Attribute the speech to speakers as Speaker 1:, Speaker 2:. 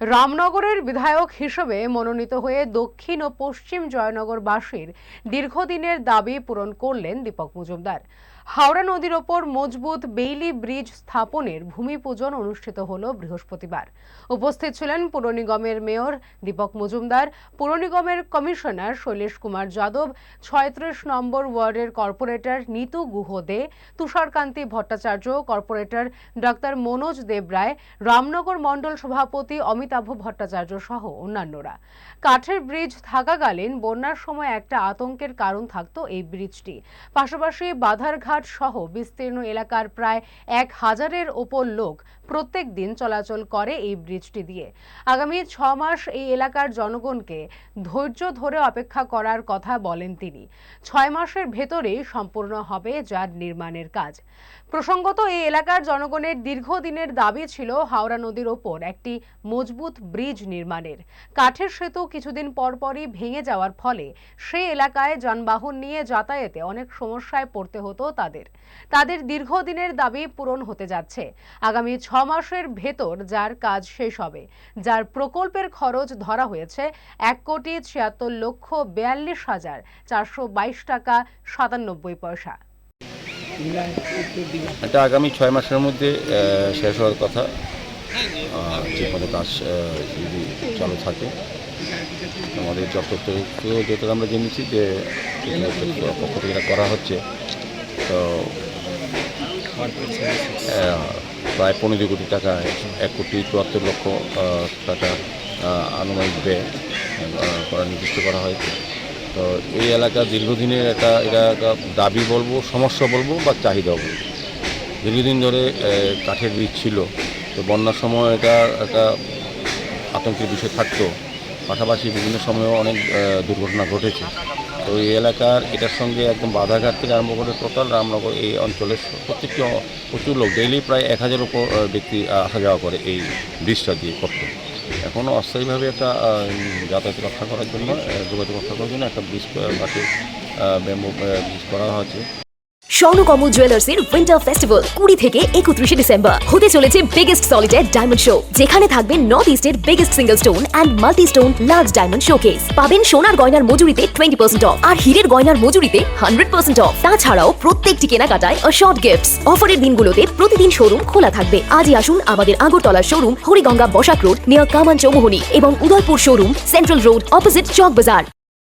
Speaker 1: রামনগরের বিধায়ক হিসেবে মনোনীত হয়ে দক্ষিণ ও পশ্চিম জয়নগরবাসীর দীর্ঘদিনের দাবি পূরণ করলেন দীপক মজুমদার। হাওড়া নদীর ওপর মজবুত বেইলি ব্রিজ স্থাপনের ভূমি পূজন অনুষ্ঠিত হল বৃহস্পতিবার। উপস্থিত ছিলেন পুর নিগমের মেয়র দীপক মজুমদার, পুর নিগমের কমিশনার শৈলেশ কুমার যাদব, ৩৬ নম্বর ওয়ার্ডের কর্পোরেটর নিতু গুহ দে, তুষারকান্তি ভট্টাচার্য, কর্পোরেটর ডক্টর মনোজ দেবরায়, রামনগর মণ্ডল সভাপতি অমিতাভ ভট্টাচার্য সহ অন্যান্যরা। কাঠের ব্রিজ থাকাকালীন বন্যার সময় একটা আতঙ্কের কারণ থাকত এই ব্রিজটি। পাশাপাশি বাধারঘাট সহ বিস্তীর্ণ এলাকার প্রায় ১,০০০-এর ওপর লোক প্রত্যেক দিন চলাচল করে এই ব্রিজটি দিয়ে। আগামী ৬ মাস এই এলাকার জনগণকে ধৈর্য ধরে অপেক্ষা করার কথা বলেন তিনি। ৬ মাসের ভেতরেই সম্পূর্ণ হবে যার নির্মাণের কাজ। প্রসঙ্গত, এই এলাকার জনগণের দীর্ঘদিনের দাবি ছিল হাওড়া নদীর ওপর একটি মজবুত ব্রিজ নির্মাণের। কাঠের সেতু কিছুদিন পরপরই ভেঙে যাওয়ার ফলে সেই এলাকায় যানবাহন নিয়ে যাতায়াতে অনেক সমস্যায় পড়তে হতো তাদের দীর্ঘদিনের দাবি পূরণ হতে যাচ্ছে। আগামী ৬ মাসের ভেতর যার কাজ শেষ হবে, যার প্রকল্পের খরচ ধরা হয়েছে ১,৭৬,৪২,৪২২ টাকা ৯৭ পয়সা।
Speaker 2: এটা আগামী ৬ মাসের মধ্যে শেষ হওয়ার কথা। যে কোনো কাজ যদি চালু থাকে, আমাদের যত আমরা জেনেছি যে পক্ষ থেকে এটা করা হচ্ছে, তো প্রায় ১৫ কোটি টাকা, ১,৭৪,০০,০০০ টাকা আনুমানিক ব্যয় করা নির্দিষ্ট করা হয়েছে। তো এই এলাকা দীর্ঘদিনের এটা দাবি বলবো, সমস্যা বলবো বা চাহিদা বলবো। দীর্ঘদিন ধরে কাঠের ব্রিজ ছিল, তো বন্যার সময় এটা একটা আতঙ্কের বিষয় থাকতো। পাশাপাশি বিভিন্ন সময়েও অনেক দুর্ঘটনা ঘটেছে। তো এই এলাকার এটার সঙ্গে একদম বাধাঘাট থেকে আরম্ভ করে টোটাল রামনগর এই অঞ্চলের প্রত্যেকটি প্রচুর লোক, ডেইলি প্রায় ১,০০০-এর উপর ব্যক্তি আসা যাওয়া করে এই ব্রিজটা দিয়ে করতে। এখনও অস্থায়ীভাবে একটা যাতায়াত রক্ষা করার জন্য, যোগাযোগ রক্ষা করার জন্য একটা ব্রিজ বাকি ব্যাম্বু ব্রিজ করা হয়েছে।
Speaker 3: স্বর্ণকমল জুয়েলার্সের উইন্টার ফেস্টিভ্যাল ২০ থেকে ৩১ ডিসেম্বর হতে চলেছে বিগেস্ট সলিটার ডায়মন্ড শো, যেখানে থাকবে নর্থ ইস্টের biggest single stone and multi stone large diamond showcase. পাবেন সোনার গয়নার মজুরিতে 20% অফ আর হীরের গয়নার মজুরিতে 100% অফ। তাছাড়াও প্রত্যেকটি কেনাকাটায় শর্ট গিফটস। অফারের দিনগুলোতে প্রতিদিন শোরুম খোলা থাকবে। আজই আসুন আমাদের আগরতলার showroom Hariganga Basak road near Kaman Chowmuhani এবং Udaipur showroom central road opposite Chowk বাজার।